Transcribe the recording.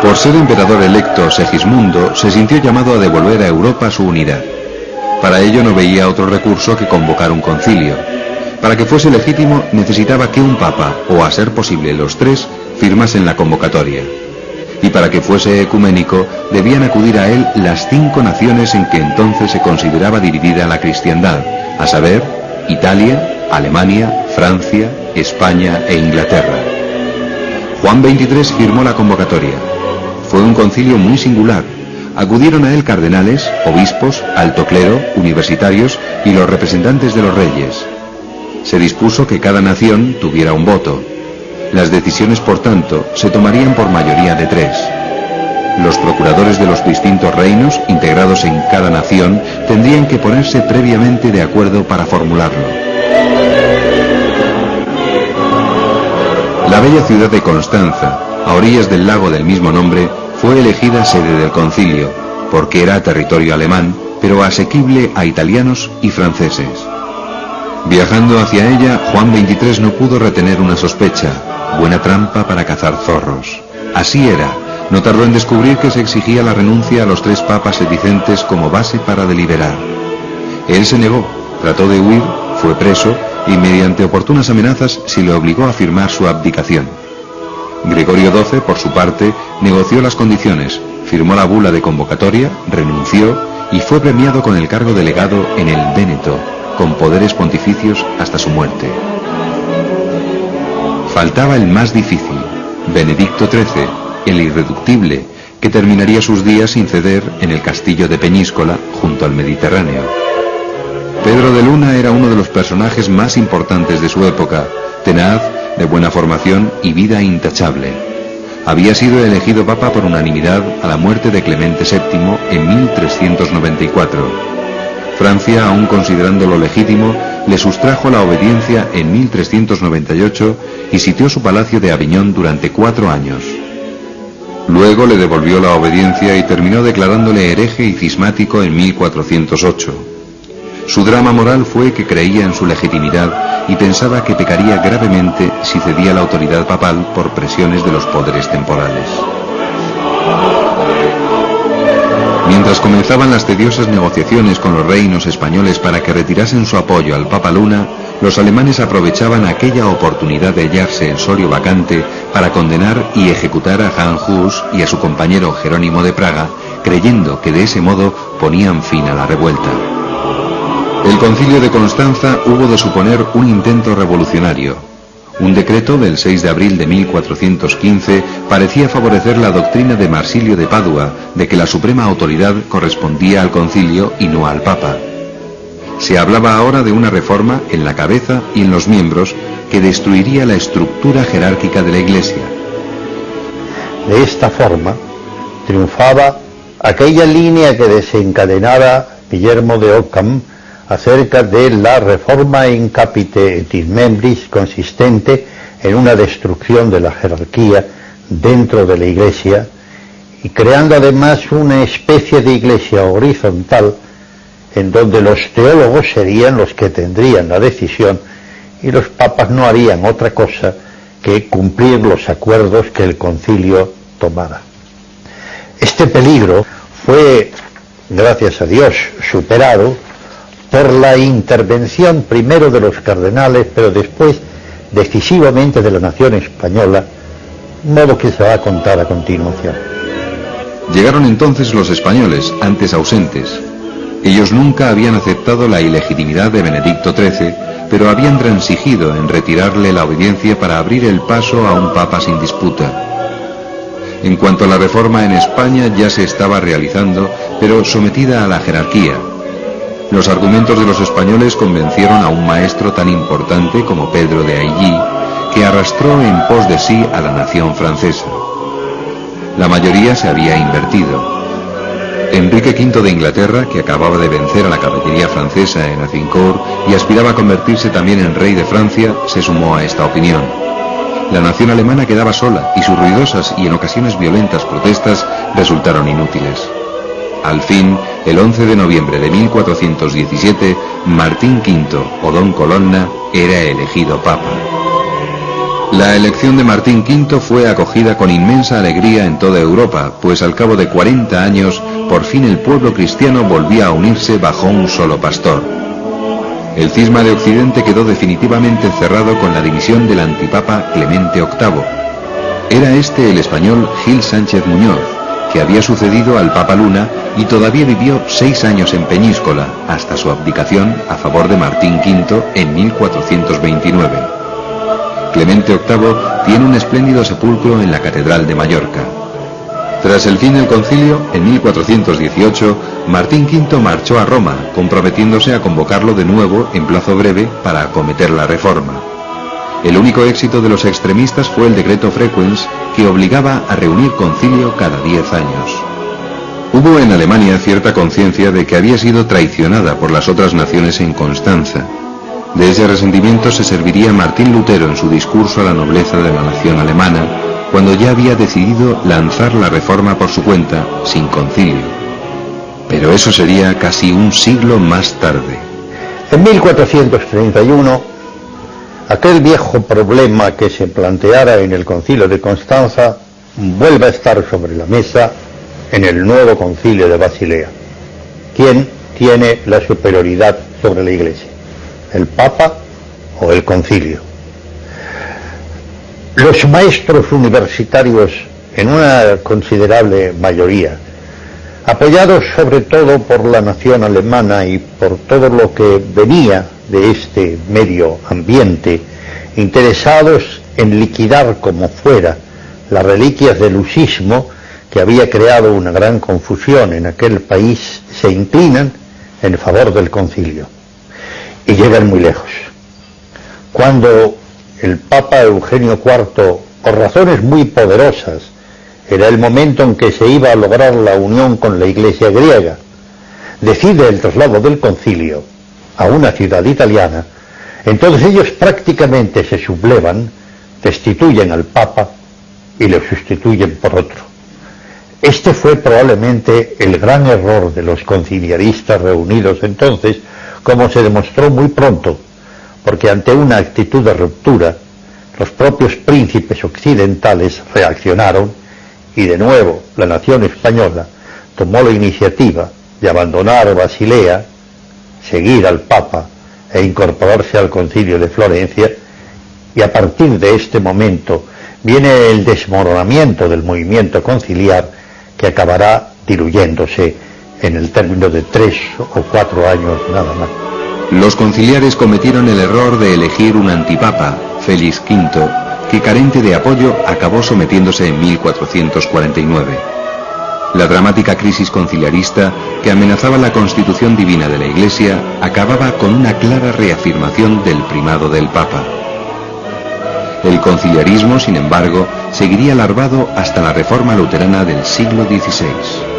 Por ser emperador electo, Segismundo se sintió llamado a devolver a Europa su unidad. Para ello no veía otro recurso que convocar un concilio. Para que fuese legítimo necesitaba que un papa, o a ser posible los tres, firmasen la convocatoria. Y para que fuese ecuménico, debían acudir a él las 5 naciones en que entonces se consideraba dividida la cristiandad, a saber, Italia, Alemania, Francia, España e Inglaterra. Juan XXIII firmó la convocatoria. Fue un concilio muy singular. Acudieron a él cardenales, obispos, alto clero, universitarios y los representantes de los reyes. Se dispuso que cada nación tuviera un voto. Las decisiones, por tanto, se tomarían por mayoría de 3. Los procuradores de los distintos reinos, integrados en cada nación, tendrían que ponerse previamente de acuerdo para formularlo. La bella ciudad de Constanza, a orillas del lago del mismo nombre, fue elegida sede del concilio, porque era territorio alemán, pero asequible a italianos y franceses. Viajando hacia ella, Juan XXIII no pudo retener una sospecha: buena trampa para cazar zorros. Así era, no tardó en descubrir que se exigía la renuncia a los 3 papas sedicentes como base para deliberar. Él se negó, trató de huir, fue preso y mediante oportunas amenazas se le obligó a firmar su abdicación. Gregorio XII, por su parte, negoció las condiciones, firmó la bula de convocatoria, renunció y fue premiado con el cargo de legado en el Véneto, con poderes pontificios hasta su muerte. Faltaba el más difícil, Benedicto XIII, el irreductible, que terminaría sus días sin ceder en el castillo de Peñíscola, junto al Mediterráneo. Pedro de Luna era uno de los personajes más importantes de su época, tenaz, de buena formación y vida intachable. Había sido elegido papa por unanimidad a la muerte de Clemente VII en 1394. Francia, aún considerándolo legítimo, le sustrajo la obediencia en 1398 y sitió su palacio de Aviñón durante 4 años. Luego le devolvió la obediencia y terminó declarándole hereje y cismático en 1408. Su drama moral fue que creía en su legitimidad y pensaba que pecaría gravemente si cedía la autoridad papal por presiones de los poderes temporales. Mientras comenzaban las tediosas negociaciones con los reinos españoles para que retirasen su apoyo al Papa Luna, los alemanes aprovechaban aquella oportunidad de hallarse en Sorio vacante para condenar y ejecutar a Jan Hus y a su compañero Jerónimo de Praga, creyendo que de ese modo ponían fin a la revuelta. El concilio de Constanza hubo de suponer un intento revolucionario. Un decreto del 6 de abril de 1415 parecía favorecer la doctrina de Marsilio de Padua de que la suprema autoridad correspondía al concilio y no al papa. Se hablaba ahora de una reforma en la cabeza y en los miembros que destruiría la estructura jerárquica de la Iglesia. De esta forma triunfaba aquella línea que desencadenara Guillermo de Ockham acerca de la reforma in capite et in membris, consistente en una destrucción de la jerarquía dentro de la Iglesia y creando además una especie de Iglesia horizontal en donde los teólogos serían los que tendrían la decisión y los papas no harían otra cosa que cumplir los acuerdos que el concilio tomara. Este peligro fue, gracias a Dios, superado por la intervención primero de los cardenales, pero después decisivamente de la nación española, modo que se va a contar a continuación. Llegaron entonces los españoles, antes ausentes. Ellos nunca habían aceptado la ilegitimidad de Benedicto XIII, pero habían transigido en retirarle la obediencia para abrir el paso a un papa sin disputa. En cuanto a la reforma en España, ya se estaba realizando, pero sometida a la jerarquía. Los argumentos de los españoles convencieron a un maestro tan importante como Pedro de Ailly, que arrastró en pos de sí a la nación francesa. La mayoría se había invertido. Enrique V de Inglaterra, que acababa de vencer a la caballería francesa en Azincourt y aspiraba a convertirse también en rey de Francia, se sumó a esta opinión. La nación alemana quedaba sola y sus ruidosas y en ocasiones violentas protestas resultaron inútiles. Al fin, el 11 de noviembre de 1417, Martín V, o Don Colonna, era elegido papa. La elección de Martín V fue acogida con inmensa alegría en toda Europa, pues al cabo de 40 años, por fin el pueblo cristiano volvía a unirse bajo un solo pastor. El cisma de Occidente quedó definitivamente cerrado con la dimisión del antipapa Clemente VIII. Era este el español Gil Sánchez Muñoz, que había sucedido al Papa Luna y todavía vivió 6 años en Peñíscola, hasta su abdicación a favor de Martín V en 1429. Clemente VIII tiene un espléndido sepulcro en la Catedral de Mallorca. Tras el fin del concilio, en 1418, Martín V marchó a Roma, comprometiéndose a convocarlo de nuevo en plazo breve para acometer la reforma. El único éxito de los extremistas fue el decreto Frequens, que obligaba a reunir concilio cada 10 años. Hubo en Alemania cierta conciencia de que había sido traicionada por las otras naciones en Constanza. De ese resentimiento se serviría Martín Lutero en su discurso a la nobleza de la nación alemana, cuando ya había decidido lanzar la reforma por su cuenta, sin concilio. Pero eso sería casi un siglo más tarde. En 1431, aquel viejo problema que se planteara en el concilio de Constanza vuelve a estar sobre la mesa en el nuevo concilio de Basilea. ¿Quién tiene la superioridad sobre la Iglesia? ¿El Papa o el concilio? Los maestros universitarios, en una considerable mayoría, apoyados sobre todo por la nación alemana y por todo lo que venía de este medio ambiente, interesados en liquidar como fuera las reliquias del usismo que había creado una gran confusión en aquel país, se inclinan en favor del concilio. Y llegan muy lejos. Cuando el Papa Eugenio IV, por razones muy poderosas, era el momento en que se iba a lograr la unión con la Iglesia griega, decide el traslado del concilio a una ciudad italiana, entonces ellos prácticamente se sublevan, destituyen al Papa y lo sustituyen por otro. Este fue probablemente el gran error de los conciliaristas reunidos entonces, como se demostró muy pronto, porque ante una actitud de ruptura, los propios príncipes occidentales reaccionaron y de nuevo la nación española tomó la iniciativa de abandonar Basilea, seguir al Papa e incorporarse al Concilio de Florencia, y a partir de este momento viene el desmoronamiento del movimiento conciliar que acabará diluyéndose en el término de 3 o 4 años nada más. Los conciliares cometieron el error de elegir un antipapa, Félix V, que carente de apoyo acabó sometiéndose en 1449. La dramática crisis conciliarista que amenazaba la constitución divina de la Iglesia acababa con una clara reafirmación del primado del Papa. El conciliarismo, sin embargo, seguiría larvado hasta la reforma luterana del siglo XVI.